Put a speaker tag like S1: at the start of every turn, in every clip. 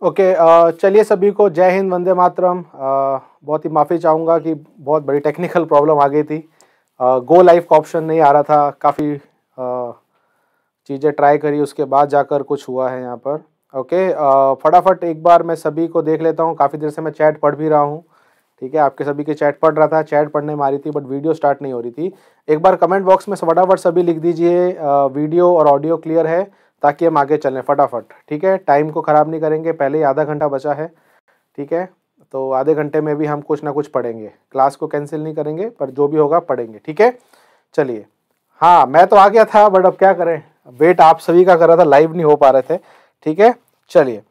S1: Okay, चलिए सभी को जय हिंद, वंदे मातरम। बहुत ही माफ़ी चाहूँगा कि बहुत बड़ी टेक्निकल प्रॉब्लम आ गई थी। गो लाइव का ऑप्शन नहीं आ रहा था, काफ़ी चीज़ें ट्राई करी, उसके बाद जाकर कुछ हुआ है यहाँ पर। ओके, फटाफट एक बार मैं सभी को देख लेता हूँ। काफ़ी देर से मैं चैट पढ़ भी रहा हूँ, ठीक है, आपके सभी के चैट पढ़ रहा था, चैट पढ़ने में आ रही थी बट वीडियो स्टार्ट नहीं हो रही थी। एक बार कमेंट बॉक्स में फटाफट सभी लिख दीजिए वीडियो और ऑडियो क्लियर है, ताकि हम आगे चलें फटाफट, ठीक है। टाइम को ख़राब नहीं करेंगे, पहले ही आधा घंटा बचा है, ठीक है। तो आधे घंटे में भी हम कुछ ना कुछ पढ़ेंगे, क्लास को कैंसिल नहीं करेंगे, पर जो भी होगा पढ़ेंगे, ठीक है। चलिए, हाँ मैं तो आ गया था बट अब क्या करें, वेट आप सभी का कर रहा था, लाइव नहीं हो पा रहे थे, ठीक है। चलिए,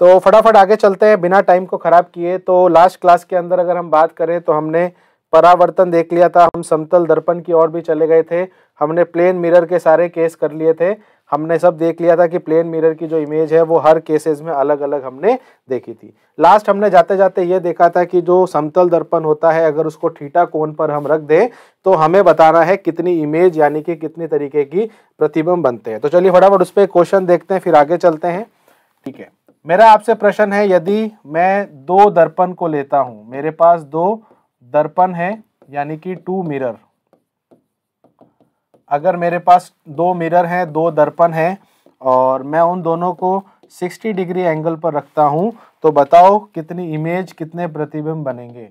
S1: तो फटाफट आगे चलते हैं बिना टाइम को ख़राब किए। तो लास्ट क्लास के अंदर अगर हम बात करें तो हमने परावर्तन देख लिया था, हम समतल दर्पण की ओर भी चले गए थे, हमने प्लेन मिरर के सारे केस कर लिए थे, हमने सब देख लिया था कि प्लेन मिरर की जो इमेज है वो हर केसेस में अलग अलग हमने देखी थी। लास्ट हमने जाते जाते ये देखा था कि जो समतल दर्पण होता है, अगर उसको थीटा कोण पर हम रख दें तो हमें बताना है कितनी इमेज यानी कि कितनी तरीके की प्रतिबिंब बनते हैं। तो चलिए फटाफट उस पर क्वेश्चन देखते हैं, फिर आगे चलते हैं, ठीक है। मेरा आपसे प्रश्न है, यदि मैं दो दर्पण को लेता हूं, मेरे पास दो दर्पण है यानी कि 2 मिरर, अगर मेरे पास 2 मिरर हैं, 2 दर्पण हैं और मैं उन दोनों को 60 डिग्री एंगल पर रखता हूं, तो बताओ कितनी इमेज, कितने प्रतिबिंब बनेंगे।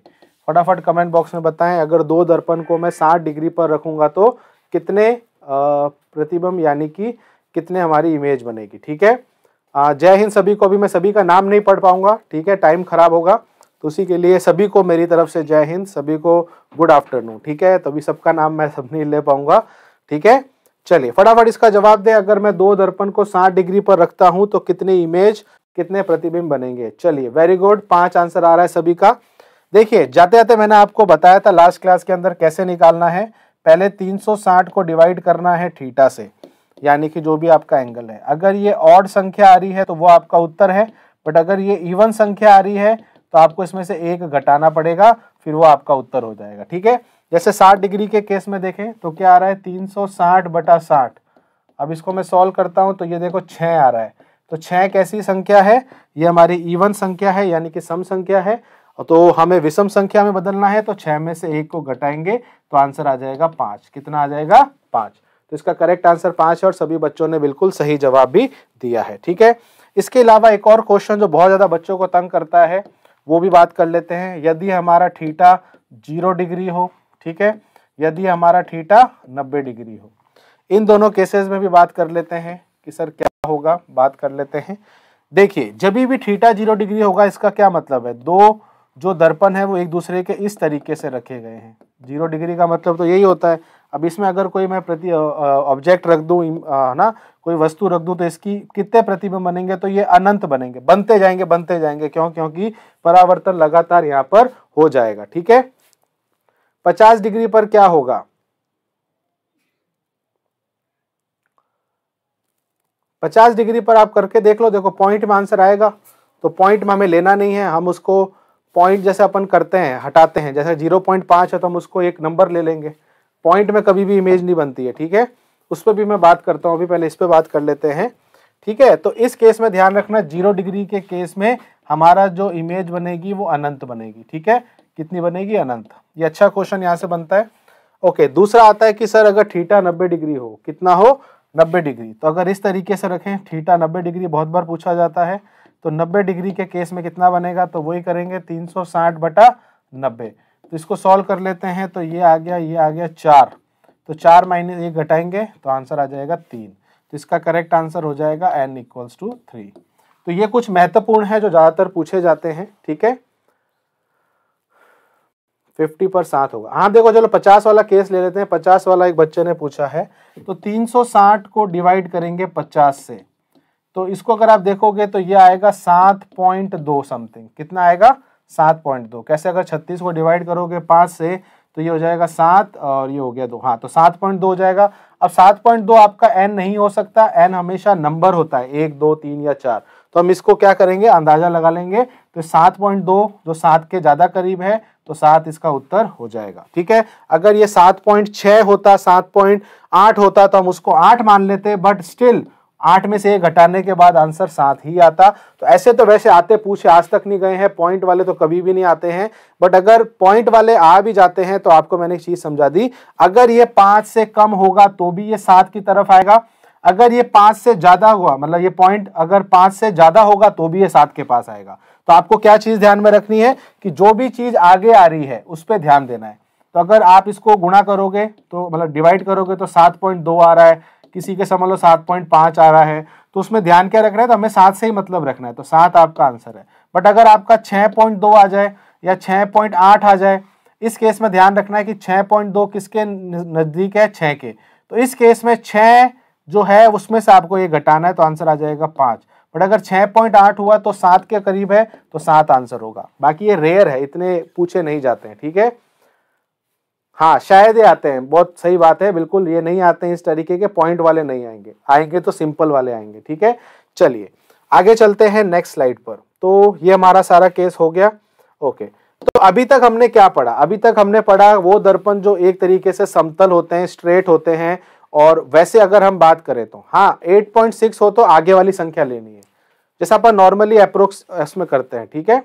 S1: फटाफट कमेंट बॉक्स में बताएं, अगर 2 दर्पण को मैं 60 डिग्री पर रखूंगा तो कितने प्रतिबिंब यानी कि कितने हमारी इमेज बनेगी, ठीक है। जय हिंद सभी को। अभी मैं सभी का नाम नहीं पढ़ पाऊंगा, ठीक है, टाइम खराब होगा, तो उसी के लिए सभी को मेरी तरफ से जय हिंद, सभी को गुड आफ्टरनून, ठीक है। तभी सबका नाम मैं सब नहीं ले पाऊंगा, ठीक है। चलिए फटाफट इसका जवाब दे, अगर मैं 2 दर्पण को 60 डिग्री पर रखता हूं तो कितनी इमेज, कितने प्रतिबिंब बनेंगे। चलिए वेरी गुड, 5 आंसर आ रहा है सभी का। देखिए जाते जाते मैंने आपको बताया था लास्ट क्लास के अंदर कैसे निकालना है। पहले 360 को डिवाइड करना है थीटा से, यानी कि जो भी आपका एंगल है। अगर ये ऑड संख्या आ रही है तो वो आपका उत्तर है, बट अगर ये इवन संख्या आ रही है तो आपको इसमें से एक घटाना पड़ेगा, फिर वो आपका उत्तर हो जाएगा, ठीक है। जैसे 60 डिग्री के केस में देखें तो क्या आ रहा है, 360 बटा 60। अब इसको मैं सॉल्व करता हूं तो ये देखो 6 आ रहा है। तो 6 कैसी संख्या है, ये हमारी इवन संख्या है यानी कि सम संख्या है, तो हमें विषम संख्या में बदलना है, तो 6 में से 1 को घटाएंगे तो आंसर आ जाएगा 5। कितना आ जाएगा, 5। तो इसका करेक्ट आंसर 5 है और सभी बच्चों ने बिल्कुल सही जवाब भी दिया है, ठीक है। इसके अलावा एक और क्वेश्चन जो बहुत ज्यादा बच्चों को तंग करता है वो भी बात कर लेते हैं। यदि हमारा थीटा 0 डिग्री हो, ठीक है, यदि हमारा थीटा 90 डिग्री हो, इन दोनों केसेस में भी बात कर लेते हैं कि सर क्या होगा, बात कर लेते हैं। देखिए जब भी थीटा 0 डिग्री होगा, इसका क्या मतलब है, दो जो दर्पण है वो एक दूसरे के इस तरीके से रखे गए हैं। 0 डिग्री का मतलब तो यही होता है। अब इसमें अगर कोई मैं प्रति ऑब्जेक्ट रख दूं, ना कोई वस्तु रख दूं, तो इसकी कितने प्रतिबिंब बनेंगे, तो ये अनंत बनेंगे, बनते जाएंगे बनते जाएंगे। क्यों, क्योंकि परावर्तन लगातार यहाँ पर हो जाएगा, ठीक है। 50 डिग्री पर क्या होगा, 50 डिग्री पर आप करके देख लो, देखो पॉइंट में आंसर आएगा। तो पॉइंट में हमें लेना नहीं है, हम उसको पॉइंट जैसे अपन करते हैं हटाते हैं, जैसे 0.5 है तो हम उसको एक नंबर ले लेंगे। पॉइंट में कभी भी इमेज नहीं बनती है, ठीक है, उस पर भी मैं बात करता हूँ, अभी पहले इस पर बात कर लेते हैं, ठीक है। तो इस केस में ध्यान रखना, 0 डिग्री के केस में हमारा जो इमेज बनेगी वो अनंत बनेगी, ठीक है। कितनी बनेगी, अनंत। ये अच्छा क्वेश्चन यहाँ से बनता है। ओके, दूसरा आता है कि सर अगर थीटा 90 डिग्री हो, कितना हो, 90 डिग्री, तो अगर इस तरीके से रखें, थीटा 90 डिग्री बहुत बार पूछा जाता है, तो 90 डिग्री के केस में कितना बनेगा, तो वही करेंगे 360 बटा 90। तो इसको सॉल्व कर लेते हैं, तो ये आ गया, ये आ गया 4, तो 4 माइनस 1 घटाएंगे तो आंसर आ जाएगा 3। तो इसका करेक्ट आंसर हो जाएगा n = 3। तो ये कुछ महत्वपूर्ण है जो ज्यादातर पूछे जाते हैं, ठीक है। 50 पर 7 होगा, हाँ देखो चलो 50 वाला केस ले लेते हैं। 50 वाला एक बच्चे ने पूछा है, तो 360 को डिवाइड करेंगे 50 से, तो इसको अगर आप देखोगे तो ये आएगा 7.2 समथिंग। कितना आएगा, 7.2। कैसे, अगर 36 को डिवाइड करोगे 5 से तो ये हो जाएगा 7 और ये हो गया 2, हाँ तो 7.2 हो जाएगा। अब 7.2 आपका n नहीं हो सकता, n हमेशा नंबर होता है, 1 2 3 या 4। तो हम इसको क्या करेंगे, अंदाजा लगा लेंगे। तो 7.2 जो 7 के ज्यादा करीब है, तो 7 इसका उत्तर हो जाएगा, ठीक है। अगर ये 7.6 होता, 7.8 होता तो हम उसको 8 मान लेते, बट स्टिल 8 में से 1 घटाने के बाद आंसर 7 ही आता। तो ऐसे तो वैसे आते पूछे आज तक नहीं गए हैं, पॉइंट वाले तो कभी भी नहीं आते हैं, बट अगर पॉइंट वाले आ भी जाते हैं तो आपको मैंने एक चीज समझा दी, अगर ये 5 से कम होगा तो भी ये 7 की तरफ आएगा, अगर ये 5 से ज्यादा हुआ, मतलब ये पॉइंट अगर 5 से ज्यादा होगा तो भी ये 7 के पास आएगा। तो आपको क्या चीज ध्यान में रखनी है कि जो भी चीज आगे आ रही है उस पर ध्यान देना है। तो अगर आप इसको गुणा करोगे तो मतलब डिवाइड करोगे तो 7.2 आ रहा है, किसी के समझ लो 7.5 आ रहा है, तो उसमें ध्यान क्या रखना है, तो हमें 7 से ही मतलब रखना है, तो 7 आपका आंसर है। बट अगर आपका 6.2 आ जाए या 6.8 आ जाए, इस केस में ध्यान रखना है कि 6.2 किसके नजदीक है, 6 के, तो इस केस में 6 जो है उसमें से आपको ये घटाना है, तो आंसर आ जाएगा 5। बट अगर 6.8 हुआ तो 7 के करीब है, तो 7 आंसर होगा। बाकी ये रेयर है, इतने पूछे नहीं जाते हैं, ठीक है। हाँ शायद ये आते हैं, बहुत सही बात है, बिल्कुल ये नहीं आते हैं, इस तरीके के पॉइंट वाले नहीं आएंगे, आएंगे तो सिंपल वाले आएंगे, ठीक है। चलिए आगे चलते हैं नेक्स्ट स्लाइड पर। तो ये हमारा सारा केस हो गया, ओके। तो अभी तक हमने क्या पढ़ा, अभी तक हमने पढ़ा वो दर्पण जो एक तरीके से समतल होते हैं, स्ट्रेट होते हैं, और वैसे अगर हम बात करें तो हाँ 8.6 हो तो आगे वाली संख्या लेनी है, जैसा अपन नॉर्मली अप्रोक्स इसमें करते हैं, ठीक है।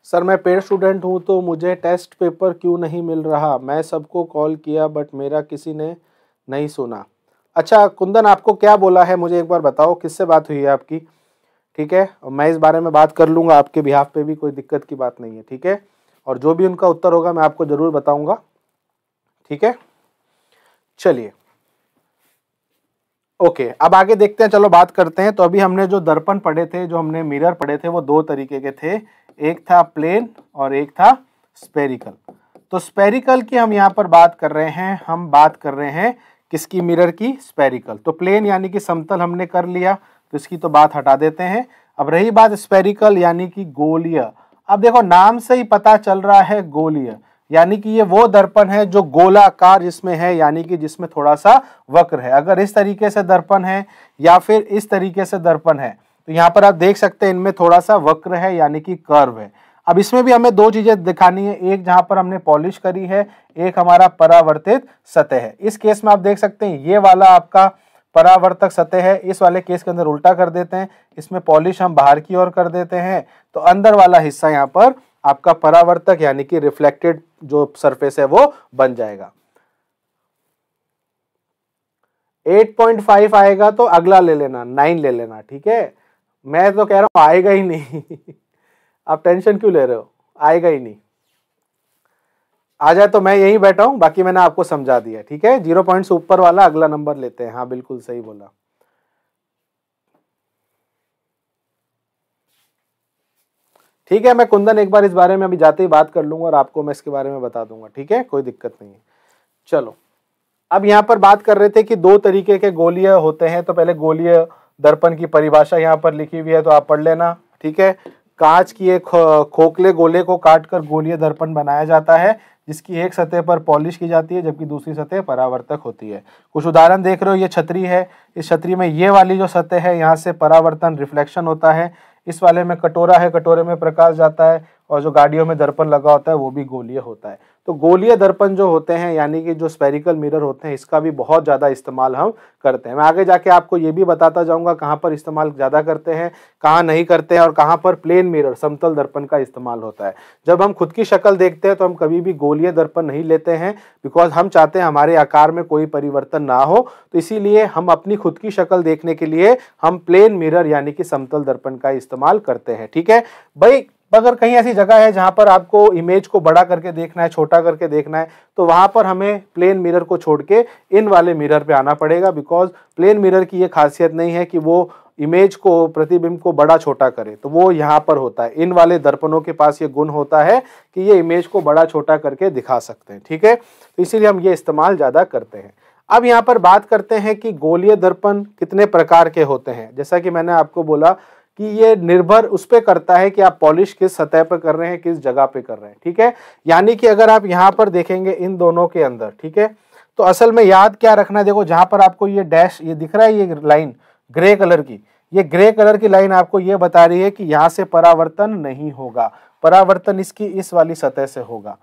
S1: सर मैं पेड स्टूडेंट हूँ तो मुझे टेस्ट पेपर क्यों नहीं मिल रहा, मैं सबको कॉल किया बट मेरा किसी ने नहीं सुना। अच्छा कुंदन आपको क्या बोला है मुझे एक बार बताओ, किससे बात हुई है आपकी, ठीक है। और मैं इस बारे में बात कर लूँगा आपके बिहाफ पे भी, कोई दिक्कत की बात नहीं है, ठीक है। और जो भी उनका उत्तर होगा मैं आपको ज़रूर बताऊँगा, ठीक है। चलिए ओके अब आगे देखते हैं, चलो बात करते हैं। तो अभी हमने जो दर्पण पढ़े थे, जो हमने मिरर पढ़े थे, वो 2 तरीके के थे, एक था प्लेन और एक था स्पेरिकल। तो स्पेरिकल की हम यहाँ पर बात कर रहे हैं, हम बात कर रहे हैं किसकी, मिरर की, स्पेरिकल। तो प्लेन यानी कि समतल हमने कर लिया, तो इसकी तो बात हटा देते हैं। अब रही बात स्पेरिकल यानी कि गोलीय। अब देखो नाम से ही पता चल रहा है गोलीय, यानी कि ये वो दर्पण है जो गोलाकार जिसमें है, यानी कि जिसमें थोड़ा सा वक्र है। अगर इस तरीके से दर्पण है या फिर इस तरीके से दर्पण है, तो यहाँ पर आप देख सकते हैं इनमें थोड़ा सा वक्र है, यानी कि कर्व है। अब इसमें भी हमें 2 चीजें दिखानी है, एक जहां पर हमने पॉलिश करी है, एक हमारा परावर्तित सतह है। इस केस में आप देख सकते हैं ये वाला आपका परावर्तक सतह है, इस वाले केस के अंदर उल्टा कर देते हैं, इसमें पॉलिश हम बाहर की ओर कर देते हैं, तो अंदर वाला हिस्सा यहाँ पर आपका परावर्तक यानी कि रिफ्लेक्टेड जो सरफेस है वो बन जाएगा। 8.5 आएगा तो अगला ले लेना, 9 ले लेना, ठीक है। मैं तो कह रहा हूं आएगा ही नहीं आप टेंशन क्यों ले रहे हो, आएगा ही नहीं। आ जाए तो मैं यहीं बैठा हूं, बाकी मैंने आपको समझा दिया, ठीक है। 0 पॉइंट से ऊपर वाला अगला नंबर लेते हैं, हाँ बिल्कुल सही बोला। ठीक है मैं कुंदन एक बार इस बारे में अभी जाते ही बात कर लूंगा और आपको मैं इसके बारे में बता दूंगा, ठीक है, कोई दिक्कत नहीं है। चलो अब यहाँ पर बात कर रहे थे कि 2 तरीके के गोलीय होते हैं। तो पहले गोलीय दर्पण की परिभाषा यहाँ पर लिखी हुई है, तो आप पढ़ लेना, ठीक है। कांच की एक खोखले गोले को काटकर गोलीय दर्पण बनाया जाता है, जिसकी एक सतह पर पॉलिश की जाती है जबकि दूसरी सतह परावर्तक होती है। कुछ उदाहरण देख रहे हो, ये छतरी है, इस छतरी में ये वाली जो सतह है यहाँ से परावर्तन रिफ्लेक्शन होता है, इस वाले में कटोरा है, कटोरे में प्रकाश जाता है, और जो गाड़ियों में दर्पण लगा होता है वो भी गोलीय होता है। तो गोलीय दर्पण जो होते हैं यानी कि जो स्पेरिकल मिरर होते हैं, इसका भी बहुत ज़्यादा इस्तेमाल हम करते हैं। मैं आगे जाके आपको ये भी बताता जाऊंगा कहाँ पर इस्तेमाल ज़्यादा करते हैं, कहाँ नहीं करते हैं, और कहाँ पर प्लेन मिरर समतल दर्पण का इस्तेमाल होता है। जब हम खुद की शक्ल देखते हैं तो हम कभी भी गोलीय दर्पण नहीं लेते हैं, बिकॉज हम चाहते हैं हमारे आकार में कोई परिवर्तन ना हो। तो इसीलिए हम अपनी खुद की शक्ल देखने के लिए हम प्लेन मिरर यानी कि समतल दर्पण का इस्तेमाल करते हैं, ठीक है भाई। अगर कहीं ऐसी जगह है जहां पर आपको इमेज को बड़ा करके देखना है, छोटा करके देखना है, तो वहां पर हमें प्लेन मिरर को छोड़ के इन वाले मिरर पे आना पड़ेगा, बिकॉज प्लेन मिरर की ये खासियत नहीं है कि वो इमेज को, प्रतिबिंब को बड़ा छोटा करे, तो वो यहाँ पर होता है। इन वाले दर्पणों के पास ये गुण होता है कि ये इमेज को बड़ा छोटा करके दिखा सकते हैं, ठीक है। तो इसीलिए हम ये इस्तेमाल ज़्यादा करते हैं। अब यहाँ पर बात करते हैं कि गोलीय दर्पण कितने प्रकार के होते हैं। जैसा कि मैंने आपको बोला कि ये निर्भर उस पर करता है कि आप पॉलिश किस सतह पर कर रहे हैं, किस जगह पे कर रहे हैं, ठीक है। यानी कि अगर आप यहाँ पर देखेंगे इन दोनों के अंदर, ठीक है, तो असल में याद क्या रखना है, देखो जहां पर आपको ये डैश ये दिख रहा है, ये लाइन ग्रे कलर की, ये ग्रे कलर की लाइन आपको ये बता रही है कि यहाँ से परावर्तन नहीं होगा, परावर्तन इसकी इस वाली सतह से होगा।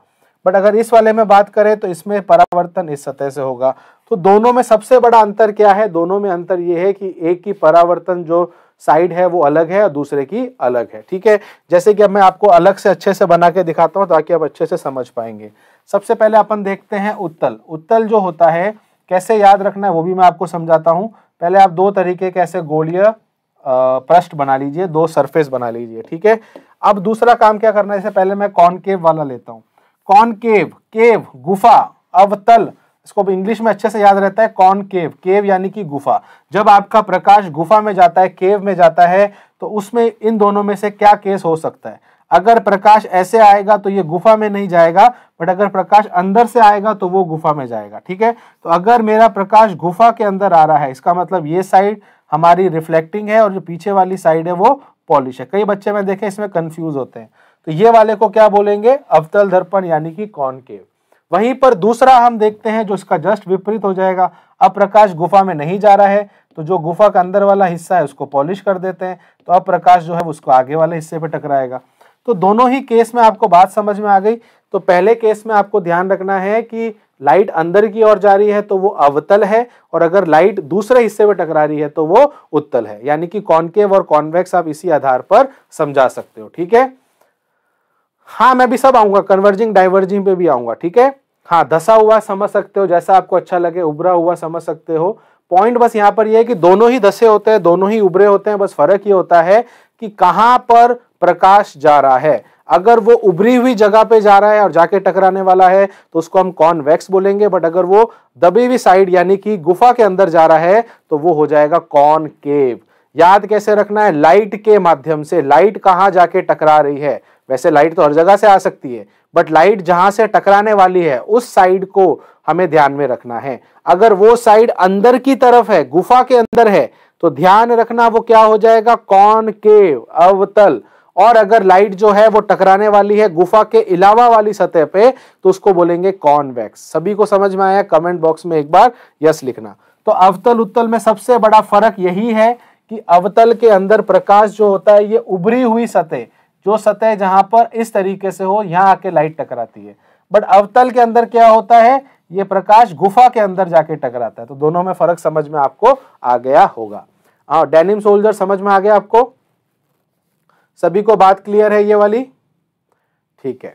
S1: बट अगर इस वाले में बात करें तो इसमें परावर्तन इस सतह से होगा। तो दोनों में सबसे बड़ा अंतर क्या है? दोनों में अंतर ये है कि एक की परावर्तन जो साइड है वो अलग है और दूसरे की अलग है। ठीक है, जैसे कि अब मैं आपको अलग से अच्छे से बना के दिखाता हूँ ताकि आप अच्छे से समझ पाएंगे। सबसे पहले अपन देखते हैं उत्तल। उत्तल जो होता है कैसे याद रखना है वो भी मैं आपको समझाता हूँ। पहले आप दो तरीके के ऐसे गोलीय पृष्ठ बना लीजिए, दो सरफेस बना लीजिए। ठीक है, अब दूसरा काम क्या करना है, इससे पहले मैं कॉनकेव वाला लेता हूँ। कॉनकेव, केव गुफा, अवतल, इसको इंग्लिश में अच्छे से याद रहता है कॉनकेव। केव यानी कि गुफा। जब आपका प्रकाश गुफा में जाता है, केव में जाता है, तो उसमें इन दोनों में से क्या केस हो सकता है? अगर प्रकाश ऐसे आएगा तो ये गुफा में नहीं जाएगा, बट अगर प्रकाश अंदर से आएगा तो वो गुफा में जाएगा। ठीक है, तो अगर मेरा प्रकाश गुफा के अंदर आ रहा है, इसका मतलब ये साइड हमारी रिफ्लेक्टिंग है और जो पीछे वाली साइड है वो पॉलिश है। कई बच्चे में देखे इसमें कंफ्यूज होते हैं, तो ये वाले को क्या बोलेंगे? अवतल दर्पण यानी कि कॉनकेव। वहीं पर दूसरा हम देखते हैं जो इसका जस्ट विपरीत हो जाएगा। अब प्रकाश गुफा में नहीं जा रहा है तो जो गुफा का अंदर वाला हिस्सा है उसको पॉलिश कर देते हैं, तो अब प्रकाश जो है उसको आगे वाले हिस्से पे टकराएगा। तो दोनों ही केस में आपको बात समझ में आ गई। तो पहले केस में आपको ध्यान रखना है कि लाइट अंदर की ओर जा रही है तो वो अवतल है, और अगर लाइट दूसरे हिस्से में टकरा रही है तो वो उत्तल है। यानी कि कॉनकेव और कॉन्वेक्स आप इसी आधार पर समझा सकते हो। ठीक है, हाँ मैं भी सब आऊंगा, कन्वर्जिंग डाइवर्जिंग पे भी आऊंगा। ठीक है, हाँ धसा हुआ समझ सकते हो, जैसा आपको अच्छा लगे, उभरा हुआ समझ सकते हो। पॉइंट बस यहाँ पर यह है कि दोनों ही धसे होते हैं, दोनों ही उभरे होते हैं, बस फर्क ये होता है कि कहां पर प्रकाश जा रहा है। अगर वो उभरी हुई जगह पे जा रहा है और जाके टकराने वाला है तो उसको हम कॉन्वेक्स बोलेंगे, बट अगर वो दबी हुई साइड यानी कि गुफा के अंदर जा रहा है तो वो हो जाएगा कॉनकेव। याद कैसे रखना है? लाइट के माध्यम से। लाइट कहां जाके टकरा रही है? वैसे लाइट तो हर जगह से आ सकती है, बट लाइट जहां से टकराने वाली है उस साइड को हमें ध्यान में रखना है। अगर वो साइड अंदर की तरफ है, गुफा के अंदर है, तो ध्यान रखना वो क्या हो जाएगा? कॉनकेव, अवतल। और अगर लाइट जो है वो टकराने वाली है गुफा के अलावा वाली सतह पे तो उसको बोलेंगे कॉन्वेक्स। सभी को समझ में आया? कमेंट बॉक्स में एक बार यस लिखना। तो अवतल उत्तल में सबसे बड़ा फर्क यही है कि अवतल के अंदर प्रकाश जो होता है ये उभरी हुई सतह, जो सतह जहां पर इस तरीके से हो यहां आके लाइट टकराती है। बट अवतल के अंदर क्या होता है? ये प्रकाश गुफा के अंदर जाके टकराता है। तो दोनों में फर्क समझ में आपको आ गया होगा। हाँ, डेनिम सोल्जर समझ में आ गया आपको? सभी को बात क्लियर है ये वाली? ठीक है,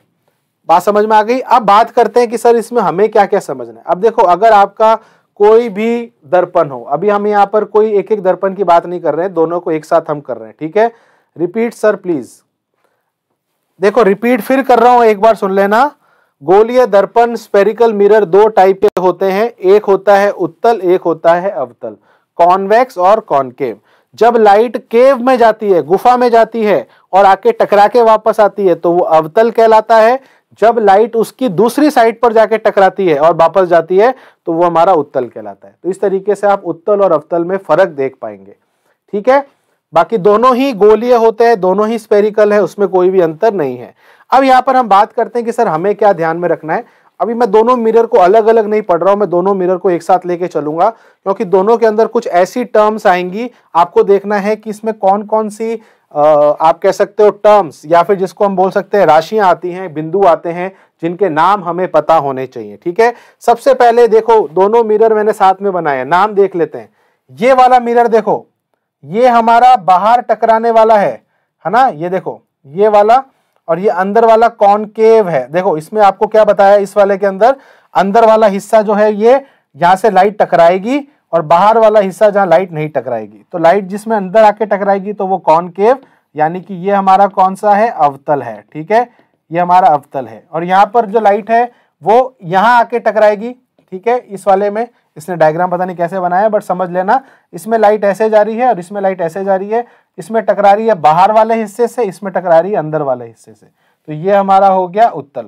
S1: बात समझ में आ गई। अब बात करते हैं कि सर इसमें हमें क्या क्या समझना है। अब देखो, अगर आपका कोई भी दर्पण हो, अभी हम यहाँ पर कोई एक एक दर्पण की बात नहीं कर रहे हैं, दोनों को एक साथ हम कर रहे हैं। ठीक है, रिपीट सर प्लीज। देखो रिपीट फिर कर रहा हूं, एक बार सुन लेना। गोलीय दर्पण स्फेरिकल मिरर दो टाइप के होते हैं, एक होता है उत्तल, एक होता है अवतल, कॉन्वेक्स और कॉनकेव। जब लाइट केव में जाती है, गुफा में जाती है और आके टकरा के वापस आती है तो वो अवतल कहलाता है। जब लाइट उसकी दूसरी साइड पर जाके टकराती है और वापस जाती है तो वो हमारा उत्तल कहलाता है। तो इस तरीके से आप उत्तल और अवतल में फर्क देख पाएंगे। ठीक है, बाकी दोनों ही गोलीय होते हैं, दोनों ही स्फेरिकल है, उसमें कोई भी अंतर नहीं है। अब यहाँ पर हम बात करते हैं कि सर हमें क्या ध्यान में रखना है। अभी मैं दोनों मिरर को अलग अलग नहीं पढ़ रहा हूं, मैं दोनों मिरर को एक साथ लेके चलूंगा, क्योंकि दोनों के अंदर कुछ ऐसी टर्म्स आएंगी, आपको देखना है कि इसमें कौन कौन सी आप कह सकते हो टर्म्स, या फिर जिसको हम बोल सकते हैं राशियां आती हैं, बिंदु आते हैं, जिनके नाम हमें पता होने चाहिए। ठीक है, सबसे पहले देखो दोनों मिरर मैंने साथ में बनाए, नाम देख लेते हैं। ये वाला मिरर देखो, ये हमारा बाहर टकराने वाला है ना, ये देखो ये वाला, और ये अंदर वाला कॉनकेव है। देखो इसमें आपको क्या बताया, इस वाले के अंदर अंदर वाला हिस्सा जो है ये यहां से लाइट टकराएगी और बाहर वाला हिस्सा जहां लाइट नहीं टकराएगी। तो लाइट जिसमें अंदर आके टकराएगी तो वो कॉनकेव, यानी कि ये हमारा कौन सा है? अवतल है। ठीक है, ये हमारा अवतल है। और यहाँ पर जो लाइट है वो यहाँ आके टकराएगी। ठीक है, इस वाले में इसने डायग्राम पता नहीं कैसे बनाया, बट समझ लेना, इसमें लाइट ऐसे जा रही है और इसमें लाइट ऐसे जा रही है। इसमें टकरा रही है बाहर वाले हिस्से से, इसमें टकरा रही है अंदर वाले हिस्से से। तो ये हमारा हो गया उत्तल।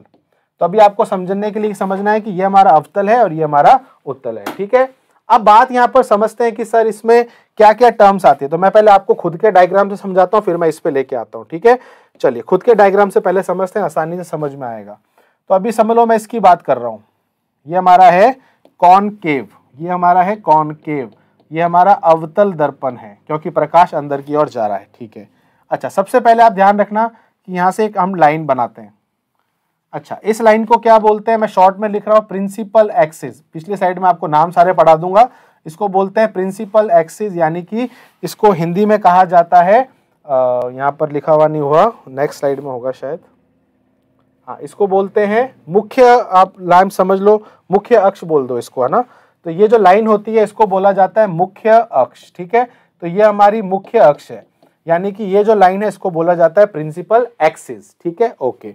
S1: तो अभी आपको समझने के लिए समझना है कि ये हमारा अवतल है और ये हमारा उत्तल है। ठीक है, अब बात यहाँ पर समझते हैं कि सर इसमें क्या क्या टर्म्स आती है। तो मैं पहले आपको खुद के डायग्राम से समझाता हूँ, फिर मैं इस पे लेके आता हूँ। ठीक है, चलिए खुद के डायग्राम से पहले समझते हैं, आसानी से समझ में आएगा। तो अभी समझ लो मैं इसकी बात कर रहा हूँ। ये हमारा है कॉनकेव, ये हमारा है कॉनकेव। ये हमारा अवतल दर्पण है क्योंकि प्रकाश अंदर की ओर जा रहा है। ठीक है, अच्छा सबसे पहले आप ध्यान रखना कि यहाँ से एक हम लाइन बनाते हैं। अच्छा, इस लाइन को क्या बोलते हैं, मैं शॉर्ट में लिख रहा हूँ प्रिंसिपल एक्सिस। पिछली साइड में आपको नाम सारे पढ़ा दूंगा। इसको बोलते हैं प्रिंसिपल एक्सिस, यानी कि इसको हिंदी में कहा जाता है, यहाँ पर लिखा हुआ नहीं हुआ, नेक्स्ट स्लाइड में होगा शायद। हाँ, इसको बोलते हैं मुख्य, आप लाइन समझ लो, मुख्य अक्ष बोल दो इसको, है ना। तो ये जो लाइन होती है इसको बोला जाता है मुख्य अक्ष। ठीक है, तो ये हमारी मुख्य अक्ष है, यानी कि ये जो लाइन है इसको बोला जाता है प्रिंसिपल एक्सिस। ठीक है, ओके।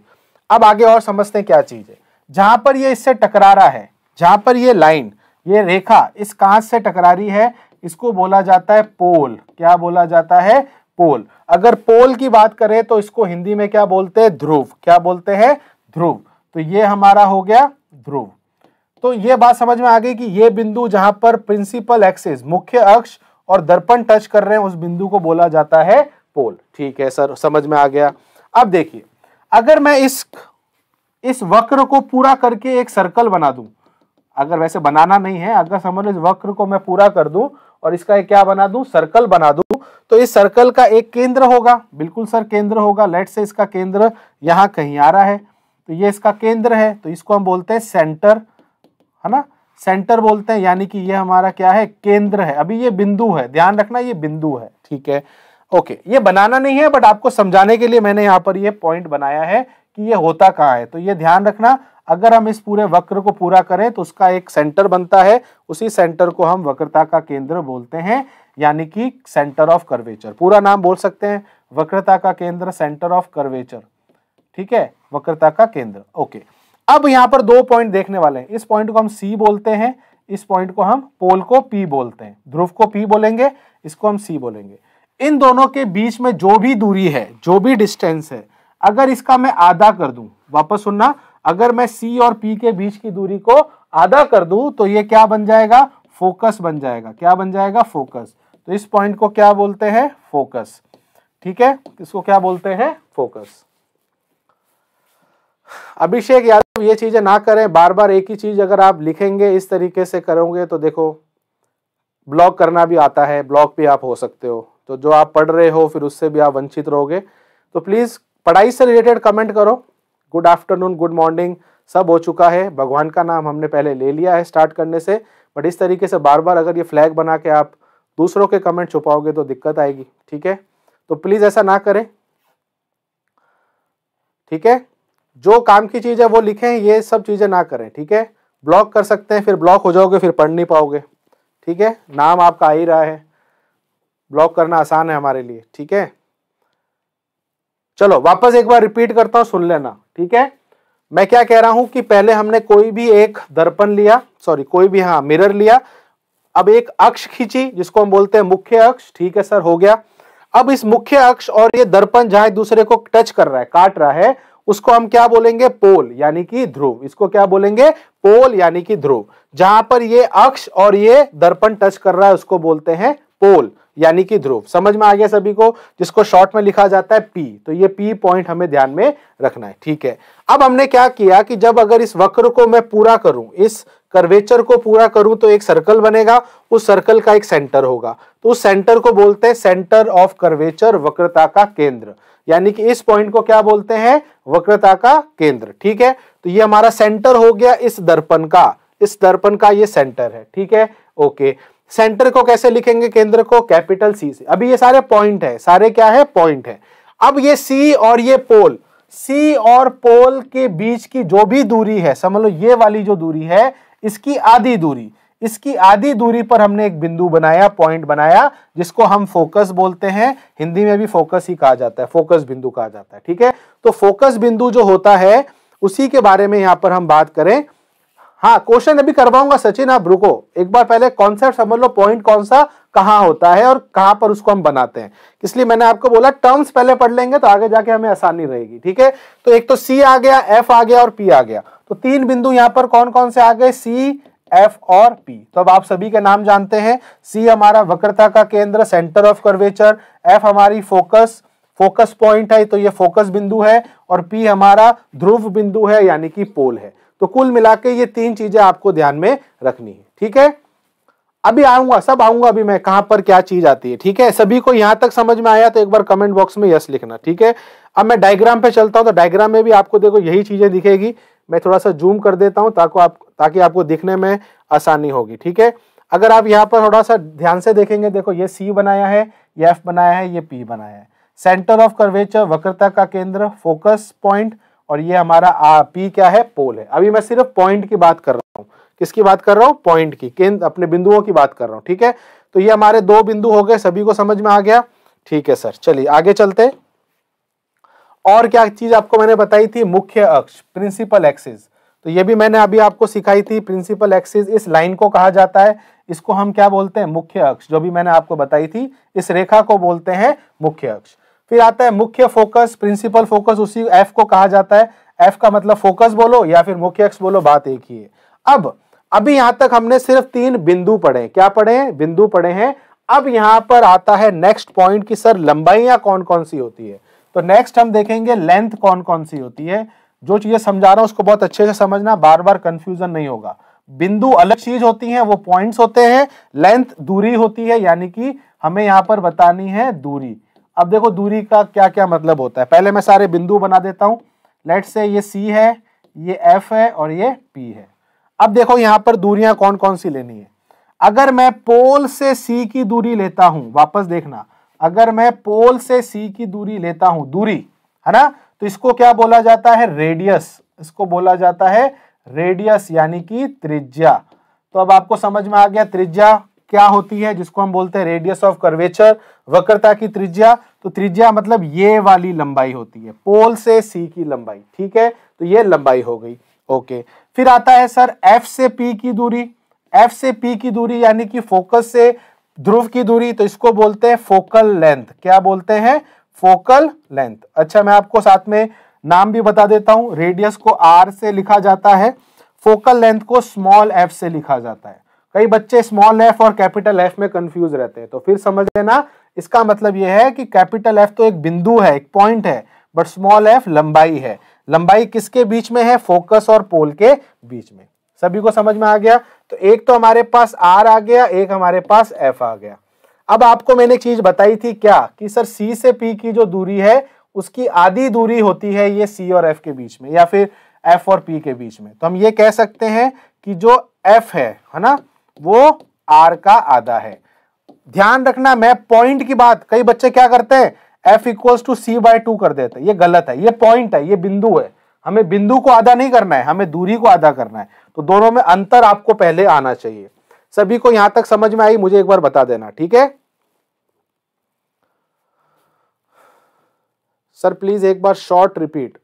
S1: अब आगे और समझते हैं क्या चीज है। जहां पर ये इससे टकरा रहा है, जहां पर ये लाइन, ये रेखा इस कांच से टकरा रही है, इसको बोला जाता है पोल। क्या बोला जाता है, पोल। अगर पोल की बात करें तो इसको हिंदी में क्या बोलते हैं, ध्रुव। क्या बोलते हैं, ध्रुव। तो ये हमारा हो गया ध्रुव। तो ये बात समझ में आ गई कि ये बिंदु जहां पर प्रिंसिपल एक्सिस, मुख्य अक्ष और दर्पण टच कर रहे हैं, उस बिंदु को बोला जाता है पोल। ठीक है सर, समझ में आ गया। अब देखिए, अगर मैं इस वक्र को पूरा करके एक सर्कल बना दूं, अगर वैसे बनाना नहीं है, अगर समझ लो इस वक्र को मैं पूरा कर दूं और इसका एक क्या बना दूं, सर्कल बना दूं, तो इस सर्कल का एक केंद्र होगा। बिल्कुल सर, केंद्र होगा। लेट से इसका केंद्र यहां कहीं आ रहा है, तो ये इसका केंद्र है, तो इसको हम बोलते हैं सेंटर, है ना, सेंटर बोलते हैं। यानी कि ये हमारा क्या है, केंद्र है। अभी ये बिंदु है, ध्यान रखना ये बिंदु है। ठीक है, ओके। ये बनाना नहीं है, बट आपको समझाने के लिए मैंने यहाँ पर ये पॉइंट बनाया है कि ये होता कहाँ है। तो ये ध्यान रखना, अगर हम इस पूरे वक्र को पूरा करें तो उसका एक सेंटर बनता है, उसी सेंटर को हम वक्रता का केंद्र बोलते हैं, यानी कि सेंटर ऑफ कर्वेचर। पूरा नाम बोल सकते हैं, वक्रता का केंद्र, सेंटर ऑफ कर्वेचर। ठीक है, वक्रता का केंद्र। ओके, अब यहाँ पर दो पॉइंट देखने वाले हैं। इस पॉइंट को हम सी बोलते हैं, इस पॉइंट को हम पोल को पी बोलते हैं। ध्रुव को पी बोलेंगे, इसको हम सी बोलेंगे। इन दोनों के बीच में जो भी दूरी है, जो भी डिस्टेंस है, अगर इसका मैं आधा कर दूं, वापस सुनना, अगर मैं सी और पी के बीच की दूरी को आधा कर दूं तो ये क्या बन जाएगा, फोकस बन जाएगा। क्या बन जाएगा, फोकस। तो इस पॉइंट को क्या बोलते हैं, फोकस। ठीक है, इसको क्या बोलते हैं, फोकस। अभिषेक यादव, ये चीजें ना करें, बार बार एक ही चीज अगर आप लिखेंगे, इस तरीके से करोगे तो देखो, ब्लॉग करना भी आता है, ब्लॉग भी आप हो सकते हो, तो जो आप पढ़ रहे हो फिर उससे भी आप वंचित रहोगे। तो प्लीज पढ़ाई से रिलेटेड कमेंट करो। गुड आफ्टरनून, गुड मॉर्निंग सब हो चुका है। भगवान का नाम हमने पहले ले लिया है स्टार्ट करने से, बट इस तरीके से बार बार अगर ये फ्लैग बना के आप दूसरों के कमेंट छुपाओगे तो दिक्कत आएगी। ठीक है, तो प्लीज ऐसा ना करें। ठीक है, जो काम की चीज है वो लिखें, ये सब चीजें ना करें। ठीक है, ब्लॉक कर सकते हैं, फिर ब्लॉक हो जाओगे, फिर पढ़ नहीं पाओगे। ठीक है, नाम आपका आ ही रहा है, ब्लॉक करना आसान है हमारे लिए। ठीक है, चलो वापस एक बार रिपीट करता हूं, सुन लेना। ठीक है, मैं क्या कह रहा हूं कि पहले हमने कोई भी एक दर्पण लिया, सॉरी कोई भी, हाँ, मिरर लिया। अब एक अक्ष खींची जिसको हम बोलते हैं मुख्य अक्ष। ठीक है सर, हो गया। अब इस मुख्य अक्ष और ये दर्पण जहां एक दूसरे को टच कर रहा है, काट रहा है, उसको हम क्या बोलेंगे, पोल, यानी कि ध्रुव। इसको क्या बोलेंगे, पोल, यानी कि ध्रुव। जहां पर ये अक्ष और ये दर्पण टच कर रहा है उसको बोलते हैं पोल, यानी कि ध्रुव। समझ में आ गया सभी को, जिसको शॉर्ट में लिखा जाता है पी। तो ये पी पॉइंट हमें ध्यान में रखना है। ठीक है, अब हमने क्या किया कि जब अगर इस वक्र को मैं पूरा करूं, इस कर्वेचर को पूरा करूं, तो एक सर्कल बनेगा, उस सर्कल का एक सेंटर होगा, तो उस सेंटर को बोलते हैं सेंटर ऑफ कर्वेचर, वक्रता का केंद्र। यानी कि इस पॉइंट को क्या बोलते हैं, वक्रता का केंद्र। ठीक है, तो ये हमारा सेंटर हो गया इस दर्पण का, इस दर्पण का ये सेंटर है। ठीक है, ओके। सेंटर को कैसे लिखेंगे, केंद्र को कैपिटल सी से। अभी ये सारे पॉइंट है, सारे क्या है, पॉइंट है। अब ये सी और ये पोल, सी और पोल के बीच की जो भी दूरी है, समझ लो ये वाली जो दूरी है, इसकी आधी दूरी, इसकी आधी दूरी पर हमने एक बिंदु बनाया, पॉइंट बनाया, जिसको हम फोकस बोलते हैं। हिंदी में भी फोकस ही कहा जाता है, फोकस बिंदु कहा जाता है। ठीक है, तो फोकस बिंदु जो होता है उसी के बारे में यहां पर हम बात करें। हाँ, क्वेश्चन अभी करवाऊंगा सचिन, आप रुको एक बार, पहले कॉन्सेप्ट समझ लो, पॉइंट कौन सा कहां होता है और कहां पर उसको हम बनाते हैं। इसलिए मैंने आपको बोला टर्म्स पहले पढ़ लेंगे तो आगे जाके हमें आसानी रहेगी। ठीक है, तो एक तो सी आ गया, एफ आ गया और पी आ गया। तो तीन बिंदु यहां पर कौन कौन से आ गए, सी, एफ और पी। तो अब आप सभी के नाम जानते हैं। सी हमारा वक्रता का केंद्र, सेंटर ऑफ कर्वेचर, एफ हमारी फोकस पॉइंट है, तो ये फोकस बिंदु है, और पी हमारा ध्रुव बिंदु है, यानी कि पोल है। तो कुल मिलाके ये तीन चीजें आपको ध्यान में रखनी है। ठीक है, अभी आऊंगा, सब आऊंगा अभी मैं कहां पर क्या चीज आती है, ठीक है। सभी को यहां तक समझ में आया तो एक बार कमेंट बॉक्स में यस लिखना, ठीक है। अब मैं डायग्राम पे चलता हूं, तो डायग्राम में भी आपको देखो यही चीजें दिखेगी। मैं थोड़ा सा जूम कर देता हूं ताकि आपको दिखने में आसानी होगी, ठीक है। अगर आप यहाँ पर थोड़ा सा ध्यान से देखेंगे, देखो ये सी बनाया है, ये एफ बनाया है, ये पी बनाया है। सेंटर ऑफ कर्वेचर, वक्रता का केंद्र, फोकस पॉइंट, और ये हमारा पी क्या है, पोल है। अभी मैं सिर्फ पॉइंट की बात कर रहा हूं। किसकी बात कर रहा हूं, पॉइंट की, केंद्र, अपने बिंदुओं की बात कर रहा हूं, ठीक है। तो ये हमारे दो बिंदु हो गए, सभी को समझ में आ गया, ठीक है सर। चलिए आगे चलते। और क्या चीज आपको मैंने बताई थी, मुख्य अक्ष, प्रिंसिपल एक्सिस। तो ये भी मैंने अभी आपको सिखाई थी। प्रिंसिपल एक्सिस इस लाइन को कहा जाता है, इसको हम क्या बोलते हैं, मुख्य अक्ष। जो भी मैंने आपको बताई थी, इस रेखा को बोलते हैं मुख्य अक्ष। फिर आता है मुख्य फोकस, प्रिंसिपल फोकस, उसी एफ को कहा जाता है। एफ का मतलब फोकस बोलो या फिर मुख्य अक्ष बोलो, बात एक ही है। अब अभी यहां तक हमने सिर्फ 3 बिंदु पढ़े। क्या पढ़े हैं, बिंदु पढ़े हैं। अब यहां पर आता है नेक्स्ट पॉइंट कि सर लंबाइयां कौन कौन सी होती है। तो नेक्स्ट हम देखेंगे लेंथ कौन कौन सी होती है। जो चीजें समझा रहा हूं उसको बहुत अच्छे से समझना, बार बार कंफ्यूजन नहीं होगा। बिंदु अलग चीज होती हैं, वो पॉइंट्स होते हैं। लेंथ दूरी होती है, यानी कि हमें यहां पर बतानी है दूरी। अब देखो दूरी का क्या क्या मतलब होता है। पहले मैं सारे बिंदु बना देता हूं। लेट्स से ये सी है, ये एफ है और ये पी है। अब देखो यहां पर दूरियां कौन कौन सी लेनी है। अगर मैं पोल से सी की दूरी लेता हूं, वापस देखना, अगर मैं पोल से सी की दूरी लेता हूं, दूरी है ना, तो इसको क्या बोला जाता है, रेडियस। इसको बोला जाता है रेडियस, यानी कि त्रिज्या। तो अब आपको समझ में आ गया त्रिज्या क्या होती है, जिसको हम बोलते हैं रेडियस ऑफ कर्वेचर, वक्रता की त्रिज्या। तो त्रिज्या मतलब ये वाली लंबाई होती है, पोल से सी की लंबाई, ठीक है। तो ये लंबाई हो गई, ओके। फिर आता है सर एफ से पी की दूरी। एफ से पी की दूरी यानी कि फोकस से ध्रुव की दूरी, तो इसको बोलते हैं फोकल लेंथ। क्या बोलते हैं, फोकल लेंथ। अच्छा, मैं आपको साथ में नाम भी बता देता हूं। रेडियस को आर से लिखा जाता है, फोकल लेंथ को स्मॉल एफ से लिखा जाता है। कई बच्चे स्मॉल एफ और कैपिटल एफ में कंफ्यूज रहते हैं, तो फिर समझ लेना, इसका मतलब यह है कि कैपिटल एफ तो एक बिंदु है, एक पॉइंट है, बट स्मॉल एफ लंबाई है। लंबाई किसके बीच में है, फोकस और पोल के बीच में। सभी को समझ में आ गया। तो एक तो हमारे पास आर आ गया, एक हमारे पास एफ आ गया। अब आपको मैंने एक चीज बताई थी क्या, कि सर सी से पी की जो दूरी है उसकी आधी दूरी होती है ये सी और एफ के बीच में, या फिर एफ और पी के बीच में। तो हम ये कह सकते हैं कि जो एफ है ना, वो आर का आधा है। ध्यान रखना, मैं पॉइंट की बात, कई बच्चे क्या करते हैं, F equals to C by 2 कर देते हैं। ये गलत है, ये पॉइंट है, ये बिंदु है। हमें बिंदु को आधा नहीं करना है, हमें दूरी को आधा करना है। तो दोनों में अंतर आपको पहले आना चाहिए। सभी को यहां तक समझ में आई, मुझे एक बार बता देना, ठीक है सर। प्लीज एक बार शॉर्ट रिपीट।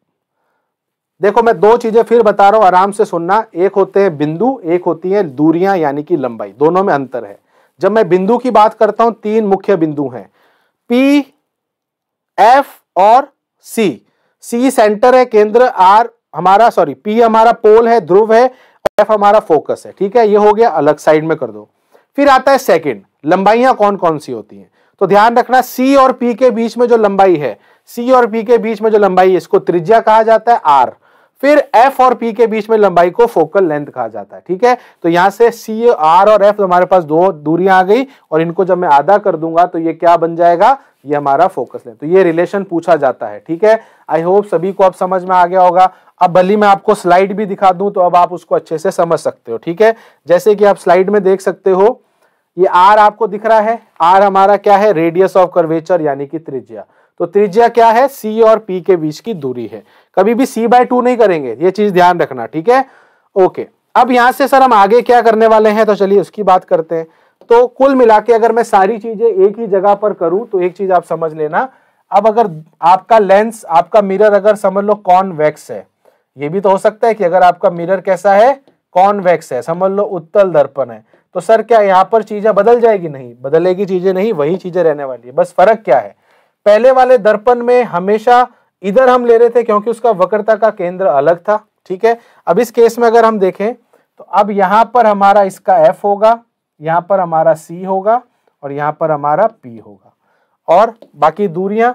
S1: देखो मैं 2 चीजें फिर बता रहा हूं, आराम से सुनना। एक होते हैं बिंदु, एक होती है दूरियां यानी कि लंबाई। दोनों में अंतर है। जब मैं बिंदु की बात करता हूं, 3 मुख्य बिंदु हैं, पी, एफ और सी। सी सेंटर है, केंद्र, आर हमारा, सॉरी, पी हमारा पोल है, ध्रुव है, एफ हमारा फोकस है, ठीक है। ये हो गया, अलग साइड में कर दो। फिर आता है सेकंड, लंबाइयां कौन कौन सी होती हैं। तो ध्यान रखना, सी और पी के बीच में जो लंबाई है, सी और पी के बीच में जो लंबाई है, इसको त्रिज्या कहा जाता है, आर। फिर एफ और पी के बीच में लंबाई को फोकल लेंथ कहा जाता है, ठीक है। तो यहां से सी, आर और एफ हमारे पास 2 दूरियां आ गई, और इनको जब मैं आधा कर दूंगा तो ये क्या बन जाएगा, ये हमारा फोकस लेंथ। तो ये रिलेशन पूछा जाता है, ठीक है। आई होप सभी को अब समझ में आ गया होगा। अब भले मैं आपको स्लाइड भी दिखा दूं तो अब आप उसको अच्छे से समझ सकते हो, ठीक है। जैसे कि आप स्लाइड में देख सकते हो, ये आर आपको दिख रहा है। आर हमारा क्या है, रेडियस ऑफ कर्वेचर यानी कि त्रिज्या। तो त्रिज्या क्या है, सी और पी के बीच की दूरी है। कभी भी सी बाय 2 नहीं करेंगे, ये चीज ध्यान रखना, ठीक है, ओके। अब यहां से सर हम आगे क्या करने वाले हैं, तो चलिए उसकी बात करते हैं। तो कुल मिला के अगर मैं सारी चीजें एक ही जगह पर करूं तो एक चीज आप समझ लेना। अब अगर आपका लेंस, आपका मिरर अगर समझ लो कॉन्वेक्स है, ये भी तो हो सकता है कि अगर आपका मिरर कैसा है, कॉन्वेक्स है, समझ लो उत्तल दर्पण है, तो सर क्या यहाँ पर चीजें बदल जाएगी, नहीं बदलेगी चीजें, नहीं वही चीजें रहने वाली है। बस फर्क क्या है, पहले वाले दर्पण में हमेशा इधर हम ले रहे थे क्योंकि उसका वक्रता का केंद्र अलग था, ठीक है। अब इस केस में अगर हम देखें तो अब यहां पर हमारा इसका एफ होगा, यहां पर हमारा सी होगा और यहां पर हमारा पी होगा, और बाकी दूरियां,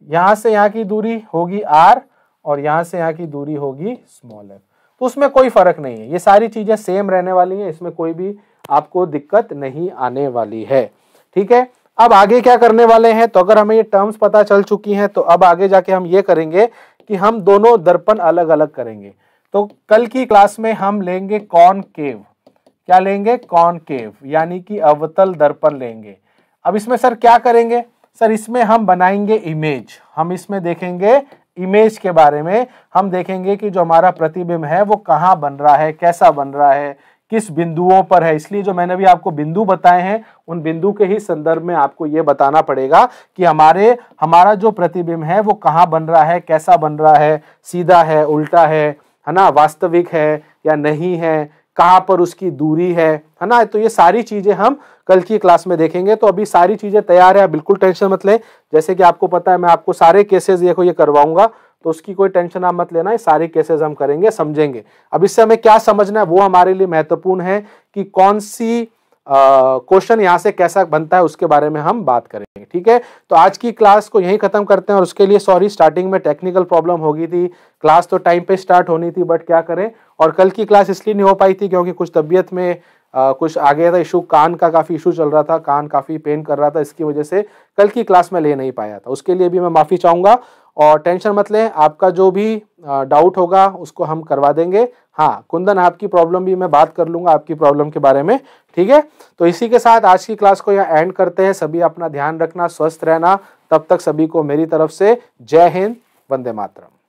S1: यहां से यहां की दूरी होगी आर और यहां से यहां की दूरी होगी स्मॉल एफ। तो उसमें कोई फर्क नहीं है, ये सारी चीजें सेम रहने वाली हैं, इसमें कोई भी आपको दिक्कत नहीं आने वाली है। ठीक है, अब आगे क्या करने वाले हैं, तो अगर हमें ये टर्म्स पता चल चुकी हैं तो अब आगे जाके हम ये करेंगे कि हम दोनों दर्पण अलग अलग करेंगे। तो कल की क्लास में हम लेंगे कॉनकेव, क्या लेंगे, कॉनकेव यानी कि अवतल दर्पण लेंगे। अब इसमें सर क्या करेंगे, सर इसमें हम बनाएंगे इमेज, हम इसमें देखेंगे इमेज के बारे में, हम देखेंगे कि जो हमारा प्रतिबिंब है वो कहाँ बन रहा है, कैसा बन रहा है, किस बिंदुओं पर है। इसलिए जो मैंने भी आपको बिंदु बताए हैं उन बिंदु के ही संदर्भ में आपको ये बताना पड़ेगा कि हमारा जो प्रतिबिंब है वो कहाँ बन रहा है, कैसा बन रहा है, सीधा है, उल्टा है ना, वास्तविक है या नहीं है, कहाँ पर उसकी दूरी है ना। तो ये सारी चीजें हम कल की क्लास में देखेंगे। तो अभी सारी चीजें तैयार है, बिल्कुल टेंशन मत ले। जैसे कि आपको पता है मैं आपको सारे केसेस देखो ये करवाऊंगा, तो उसकी कोई टेंशन आप मत लेना, ये सारे केसेस हम करेंगे, समझेंगे। अब इससे हमें क्या समझना है वो हमारे लिए महत्वपूर्ण है कि कौन सी क्वेश्चन यहाँ से कैसा बनता है उसके बारे में हम बात करेंगे। ठीक है, तो आज की क्लास को यहीं खत्म करते हैं। और उसके लिए सॉरी, स्टार्टिंग में टेक्निकल प्रॉब्लम हो गई थी, क्लास तो टाइम पे स्टार्ट होनी थी बट क्या करें। और कल की क्लास इसलिए नहीं हो पाई थी क्योंकि कुछ तबीयत में कुछ आ गया था इशू, कान का काफी इशू चल रहा था, कान काफी पेन कर रहा था, इसकी वजह से कल की क्लास में ले नहीं पाया था। उसके लिए भी मैं माफी चाहूंगा और टेंशन मत लें, आपका जो भी डाउट होगा उसको हम करवा देंगे। हाँ कुंदन, आपकी प्रॉब्लम भी मैं बात कर लूंगा आपकी प्रॉब्लम के बारे में। ठीक है, तो इसी के साथ आज की क्लास को यहाँ एंड करते हैं। सभी अपना ध्यान रखना, स्वस्थ रहना। तब तक सभी को मेरी तरफ से जय हिंद, वंदे मातरम।